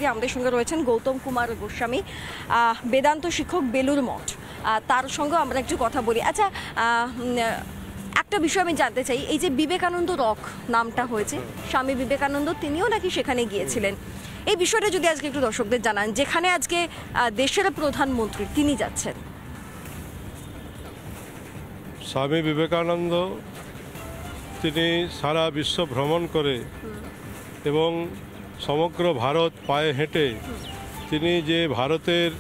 আমাদের সঙ্গে রয়েছেন গৌতম কুমার গোস্বামী, বেদান্ত শিক্ষক, বেলুর মঠ। তার সঙ্গে আমরা একটু কথা বলি। আচ্ছা, একটা বিষয় আমি জানতে চাই, এই যে বিবেকানন্দ রক নামটা হয়েছে, স্বামী বিবেকানন্দ তিনিও নাকি সেখানে গিয়েছিলেন, এই বিষয়টা যদি আজকে একটু দর্শকদের জানান, যেখানে আজকে দেশের প্রধানমন্ত্রী তিনি যাচ্ছেন। স্বামী বিবেকানন্দ তিনি সারা বিশ্ব ভ্রমণ করে এবং সমগ্র ভারত পায়ে হেঁটে তিনি যে ভারতের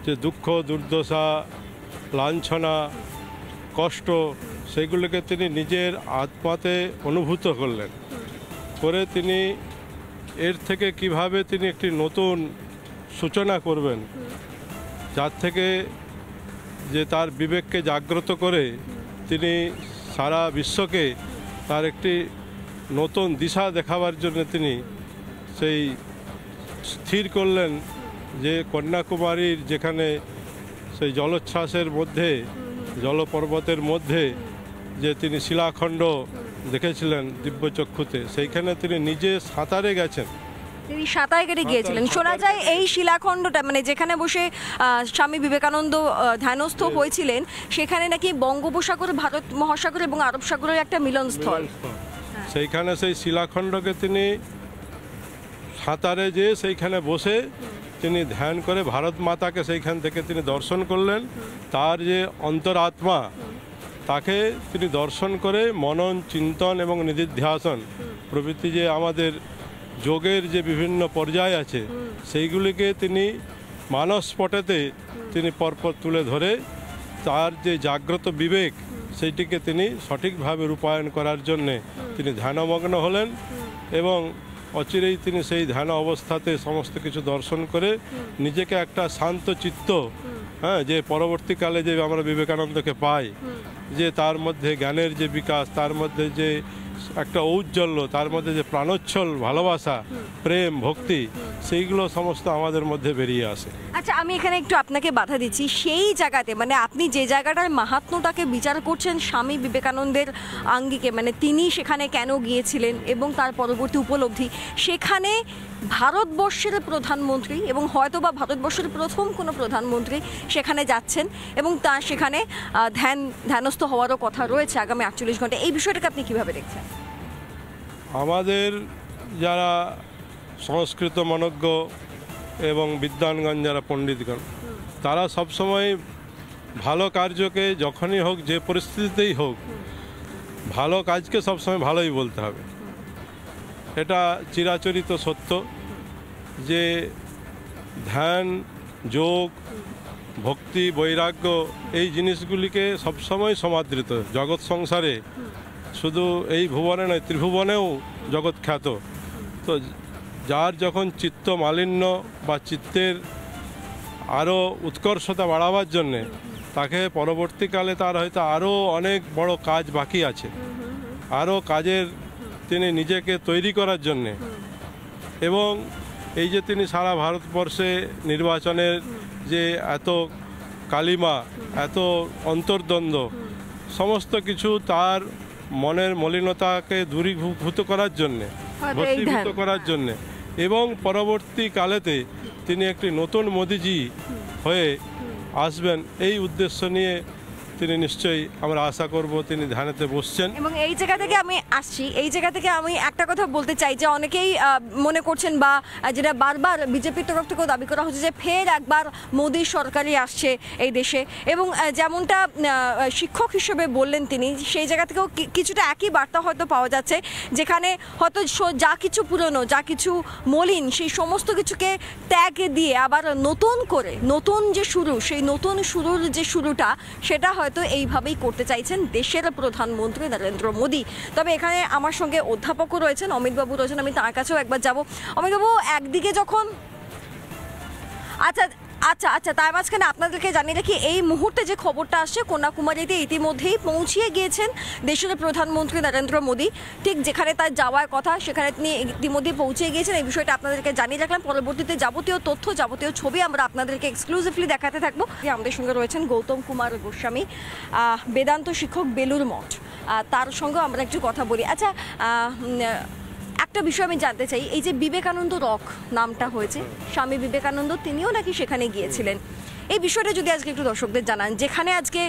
যে দুঃখ দুর্দশা লাঞ্ছনা কষ্ট সেগুলোকে তিনি নিজের আত্মাতে অনুভূত করলেন, করে তিনি এর থেকে কিভাবে তিনি একটি নতুন সূচনা করবেন, যার থেকে যে তার বিবেককে জাগ্রত করে তিনি সারা বিশ্বকে তার একটি নতুন দিশা দেখাবার জন্য তিনি সেই স্থির করলেন যে কন্যাকুমারীর যেখানে সেই জলোচ্ছ্বাসের মধ্যে জলপর্বতের মধ্যে যে তিনি শিলাখণ্ড দেখেছিলেন দিব্যচক্ষুতে, সেইখানে তিনি নিজে সাঁতারে গেছেন, তিনি সাঁতার কেটে গিয়েছিলেন। শোনা যায় এই শিলাখণ্ডটা মানে যেখানে বসে স্বামী বিবেকানন্দ ধ্যানস্থ হয়েছিলেন, সেখানে নাকি বঙ্গোপসাগর, ভারত মহাসাগর এবং আরব সাগরের একটা মিলনস্থল। সেইখানে সেই শিলাখণ্ডকে তিনি সাঁতারে যেয়ে সেইখানে বসে তিনি ধ্যান করে ভারত মাতাকে সেইখান থেকে তিনি দর্শন করলেন। তার যে অন্তরাত্মা তাকে তিনি দর্শন করে মনন চিন্তন এবং নিদিধ্যাসন প্রভৃতি যে আমাদের যোগের যে বিভিন্ন পর্যায় আছে সেইগুলিকে তিনি মানসপটেতে তিনি পরপর তুলে ধরে তার যে জাগ্রত বিবেক সেইটিকে তিনি সঠিকভাবে রূপায়ণ করার জন্যে তিনি ধ্যানমগ্ন হলেন এবং অচিরেই তিনি সেই ধ্যান অবস্থাতে সমস্ত কিছু দর্শন করে নিজেকে একটা শান্ত চিত্ত, যে পরবর্তীকালে যে আমরা বিবেকানন্দকে পাই, যে তার মধ্যে জ্ঞানের যে বিকাশ, তার মধ্যে যে একটা ঔজ্জ্বল্য, তার মধ্যে যে প্রাণোচ্ছল ভালোবাসা প্রেম ভক্তি, সেইগুলো সমস্ত আমাদের মধ্যে বেরিয়ে আসে। আচ্ছা, আমি এখানে একটু আপনাকে বাধা দিচ্ছি, সেই জায়গাতে মানে আপনি যে জায়গাটার মাহাত্ম্যটাকে বিচার করছেন স্বামী বিবেকানন্দের আঙ্গিকে, মানে তিনি সেখানে কেন গিয়েছিলেন এবং তার পরবর্তী উপলব্ধি, সেখানে ভারতবর্ষের প্রধানমন্ত্রী এবং হয়তোবা ভারতবর্ষের প্রথম কোনো প্রধানমন্ত্রী সেখানে যাচ্ছেন এবং তার সেখানে ধ্যানস্থ হওয়ারও কথা রয়েছে আগামী 48 ঘন্টা। এই বিষয়টাকে আপনি কিভাবে দেখছেন? আমাদের যারা সংস্কৃত মনজ্ঞ এবং বিদ্বানগণ যারা পণ্ডিতগণ, তারা সবসময় ভালো কার্যকে যখনই হোক যে পরিস্থিতিতেই হোক ভালো কাজকে সবসময় ভালোই বলতে হবে। এটা চিরাচরিত সত্য যে ধ্যান যোগ ভক্তি বৈরাগ্য এই জিনিসগুলিকে সবসময় সমাদৃত জগৎ সংসারে, শুধু এই ভুবনে নয় ত্রিভুবনেও জগৎ খ্যাত। তো যার যখন চিত্ত মালিন্য বা চিত্তের আরও উৎকর্ষতা বাড়াবার জন্যে তাকে পরবর্তীকালে তার হয়তো আরও অনেক বড় কাজ বাকি আছে, আরও কাজের তিনি নিজেকে তৈরি করার জন্যে, এবং এই যে তিনি সারা ভারতবর্ষে নির্বাচনের যে এত কালিমা এত অন্তর্দ্বন্দ্ব সমস্ত কিছু তার মনের মলিনতাকে দূরীভূত করার জন্যে, ভস্মীভূত করার জন্যে, এবং পরবর্তীকালেতে তিনি একটি নতুন মোদিজি হয়ে আসবেন এই উদ্দেশ্য নিয়ে তিনি নিশ্চয়ই আমরা আশা করব তিনি ধ্যানেতে বসছেন। এবং এই জায়গা থেকে আমি আসছি, এই জায়গা থেকে আমি একটা কথা বলতে চাই যে অনেকেই মনে করছেন বা যেটা বারবার বিজেপির তরফ থেকেও দাবি করা হচ্ছে যে ফের একবার মোদী সরকারই আসছে এই দেশে, এবং যেমনটা শিক্ষক হিসেবে বললেন তিনি, সেই জায়গা থেকেও কিছুটা একই বার্তা হয়তো পাওয়া যাচ্ছে, যেখানে হয়তো যা কিছু পুরনো যা কিছু মলিন সেই সমস্ত কিছুকে ত্যাগ দিয়ে আবার নতুন করে নতুন যে শুরু, সেই নতুন শুরুর যে শুরুটা সেটা হয়তো এইভাবেই করতে চাইছেন দেশের প্রধানমন্ত্রী নরেন্দ্র মোদী। তবে এখানে আমার সঙ্গে অধ্যাপকও রয়েছেন, অমিতবাবু রয়েছেন, আমি তার কাছেও একবার যাব। অমিতবাবু, একদিকে যখন আচ্ছা তার মাঝখানে আপনাদেরকে জানিয়ে রাখি, এই মুহূর্তে যে খবরটা আসছে কন্যাকুমারীতে ইতিমধ্যেই পৌঁছিয়ে গিয়েছেন দেশের প্রধানমন্ত্রী নরেন্দ্র মোদী, ঠিক যেখানে তার যাওয়ার কথা সেখানে তিনি ইতিমধ্যেই পৌঁছে গিয়েছেন। এই বিষয়টা আপনাদেরকে জানিয়ে রাখলাম। পরবর্তীতে যাবতীয় তথ্য যাবতীয় ছবি আমরা আপনাদেরকে এক্সক্লুসিভলি দেখাতে থাকবো। আমাদের সঙ্গে রয়েছেন গৌতম কুমার গোস্বামী, বেদান্ত শিক্ষক, বেলুর মঠ। তার সঙ্গে আমরা একটু কথা বলি। আচ্ছা, একটা বিষয় আমি জানতে চাই, এই যে বিবেকানন্দ রক নামটা হয়েছে, স্বামী বিবেকানন্দ তিনিও নাকি সেখানে গিয়েছিলেন, এই বিষয়টা যদি আজকে একটু দর্শকদের জানান, যেখানে আজকে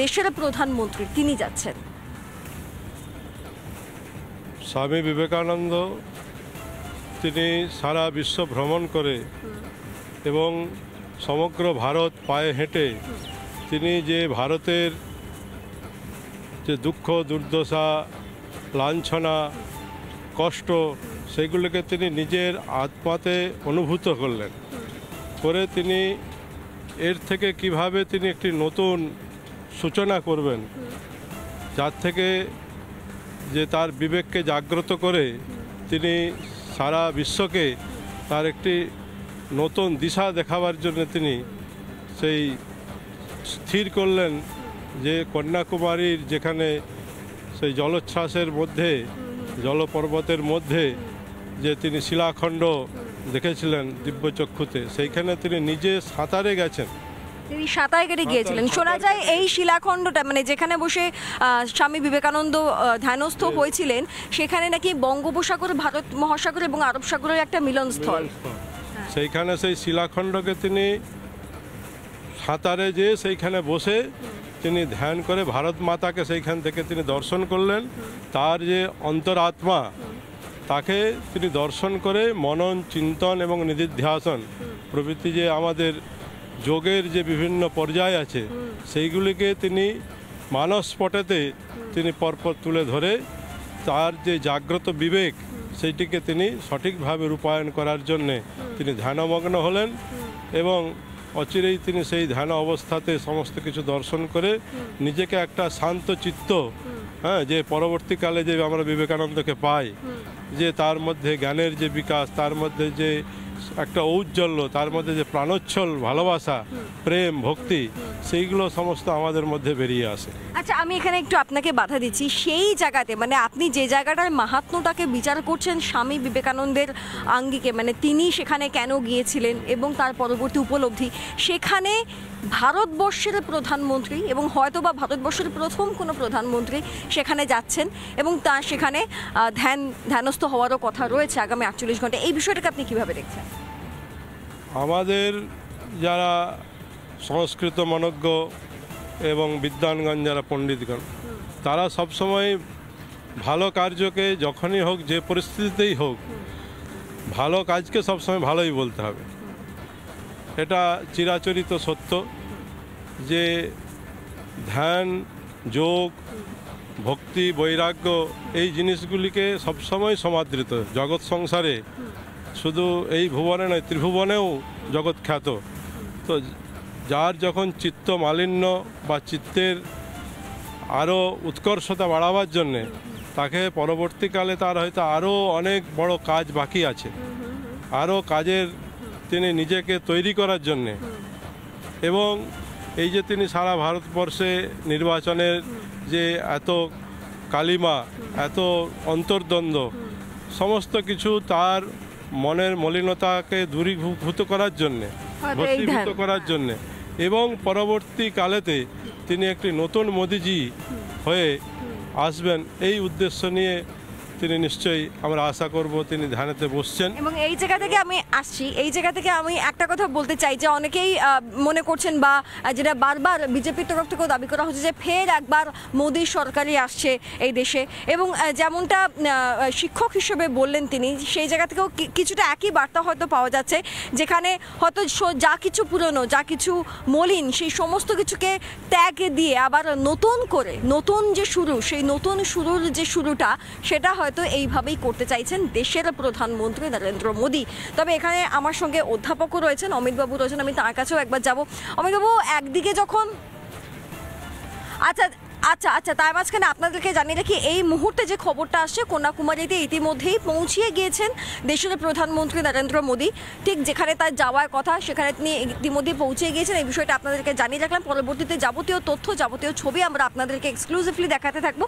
দেশের প্রধানমন্ত্রী তিনি যাচ্ছেন। স্বামী বিবেকানন্দ তিনি সারা বিশ্ব ভ্রমণ করে এবং সমগ্র ভারত পায়ে হেঁটে তিনি যে ভারতের যে দুঃখ দুর্দশা লাঞ্ছনা কষ্ট সেগুলোকে তিনি নিজের আত্মাতে অনুভূত করলেন, করে তিনি এর থেকে কিভাবে তিনি একটি নতুন সূচনা করবেন, যার থেকে যে তার বিবেককে জাগ্রত করে তিনি সারা বিশ্বকে তার একটি নতুন দিশা দেখাবার জন্য তিনি সেই স্থির করলেন যে কন্যাকুমারীর যেখানে সেই জলোচ্ছ্বাসের মধ্যে জলপর্বতের মধ্যে যে তিনি শিলাখণ্ড দেখেছিলেন দিব্যচক্ষুতে, সেইখানে তিনি নিজে সাঁতারে গেছেন, তিনি সাঁতার কেটে গিয়েছিলেন। শোনা যায় এই শিলাখণ্ডটা মানে যেখানে বসে স্বামী বিবেকানন্দ ধ্যানস্থ হয়েছিলেন সেখানে নাকি বঙ্গোপসাগর, ভারত মহাসাগর এবং আরব সাগরের একটা মিলনস্থল। সেইখানে সেই শিলাখণ্ডকে তিনি সাঁতারে যেয়ে সেইখানে বসে তিনি ধ্যান করে ভারত মাতাকে সেইখান থেকে তিনি দর্শন করলেন। তার যে অন্তরাত্মা তাকে তিনি দর্শন করে মনন চিন্তন এবং নিধিধ্যাসন প্রভৃতি যে আমাদের যোগের যে বিভিন্ন পর্যায় আছে সেইগুলিকে তিনি মানসপটেতে তিনি পরপর তুলে ধরে তার যে জাগ্রত বিবেক সেইটিকে তিনি সঠিকভাবে রূপায়ণ করার জন্যে তিনি ধ্যানমগ্ন হলেন এবং অচিরেই তিনি সেই ধ্যান অবস্থাতে সমস্ত কিছু দর্শন করে নিজেকে একটা শান্ত চিত্ত, যে পরবর্তীকালে যে আমরা বিবেকানন্দকে পাই যে তার মধ্যে জ্ঞানের যে বিকাশ, তার মধ্যে যে একটা ঔজ্জ্বল্য, তার মধ্যে যে প্রাণোচ্ছল ভালোবাসা প্রেম ভক্তি সেইগুলো সমস্ত আমাদের মধ্যে বেরিয়ে আসে। আচ্ছা, আমি এখানে একটু আপনাকে বাধা দিচ্ছি, সেই জায়গাতে মানে আপনি যে জায়গাটার মাহাত্ম্যটাকে বিচার করছেন স্বামী বিবেকানন্দের আঙ্গিকে, মানে তিনি সেখানে কেন গিয়েছিলেন এবং তার পরবর্তী উপলব্ধি, সেখানে ভারতবর্ষের প্রধানমন্ত্রী এবং হয়তোবা ভারতবর্ষের প্রথম কোনো প্রধানমন্ত্রী সেখানে যাচ্ছেন এবং তা সেখানে ধ্যানস্থ হওয়ারও কথা রয়েছে আগামী 48 ঘন্টা। এই বিষয়টাকে আপনি কিভাবে দেখছেন? আমাদের যারা সংস্কৃত মনজ্ঞ এবং বিদ্বানগণ যারা পণ্ডিতগণ তারা সবসময় ভালো কার্যকে যখনই হোক যে পরিস্থিতিতেই হোক ভালো কাজকে সবসময় ভালোই বলতে হবে। এটা চিরাচরিত সত্য যে ধ্যান যোগ ভক্তি বৈরাগ্য এই জিনিসগুলিকে সবসময় সমাদৃত জগৎ সংসারে, শুধু এই ভুবনে নয় ত্রিভুবনেও জগৎ খ্যাত। তো যার যখন চিত্ত মালিন্য বা চিত্তের আরও উৎকর্ষতা বাড়াবার জন্যে তাকে পরবর্তীকালে তার হয়তো আরও অনেক বড় কাজ বাকি আছে, আরও কাজের তিনি নিজেকে তৈরি করার জন্যে এবং এই যে তিনি সারা ভারতবর্ষে নির্বাচনের যে এত কালিমা এত অন্তর্দ্বন্দ্ব সমস্ত কিছু তার মনের মলিনতাকে দূরীভূত করার জন্যে ভস্মীভূত করার জন্যে এবং পরবর্তীকালেতে তিনি একটি নতুন মোদিজি হয়ে আসবেন এই উদ্দেশ্য নিয়ে তিনি নিশ্চয়ই আমরা আশা করব তিনি ধ্যানেতে বসছেন। এবং এই জায়গা থেকে আমি আসছি, এই জায়গা থেকে আমি একটা কথা বলতে চাই যে অনেকেই মনে করছেন বা যেটা বারবার বিজেপির তরফ থেকেও দাবি করা হচ্ছে যে ফের একবার মোদী সরকারই আসছে এই দেশে এবং যেমনটা শিক্ষক হিসেবে বললেন তিনি, সেই জায়গা থেকেও কিছুটা একই বার্তা হয়তো পাওয়া যাচ্ছে, যেখানে হয়তো যা কিছু পুরনো যা কিছু মলিন সেই সমস্ত কিছুকে ত্যাগ দিয়ে আবার নতুন করে নতুন যে শুরু, সেই নতুন শুরুর যে শুরুটা সেটা হয়তো এইভাবেই করতে চাইছেন দেশের প্রধানমন্ত্রী নরেন্দ্র মোদী। তবে এখানে আমার সঙ্গে অধ্যাপকও রয়েছেন, অমিতবাবু রয়েছেন, আমি তার কাছেও একবার যাব। অমিতবাবু, একদিকে যখন আচ্ছা আচ্ছা আচ্ছা তার মাঝখানে আপনাদেরকে জানিয়ে রাখি এই মুহূর্তে যে খবরটা আসছে কন্যাকুমারীতে ইতিমধ্যেই পৌঁছিয়ে গিয়েছেন দেশের প্রধানমন্ত্রী নরেন্দ্র মোদী, ঠিক যেখানে তার যাওয়ার কথা সেখানে তিনি ইতিমধ্যে পৌঁছে গিয়েছেন। এই বিষয়টা আপনাদেরকে জানিয়ে রাখলাম। পরবর্তীতে যাবতীয় তথ্য যাবতীয় ছবি আমরা আপনাদেরকে এক্সক্লুসিভলি দেখাতে থাকবো।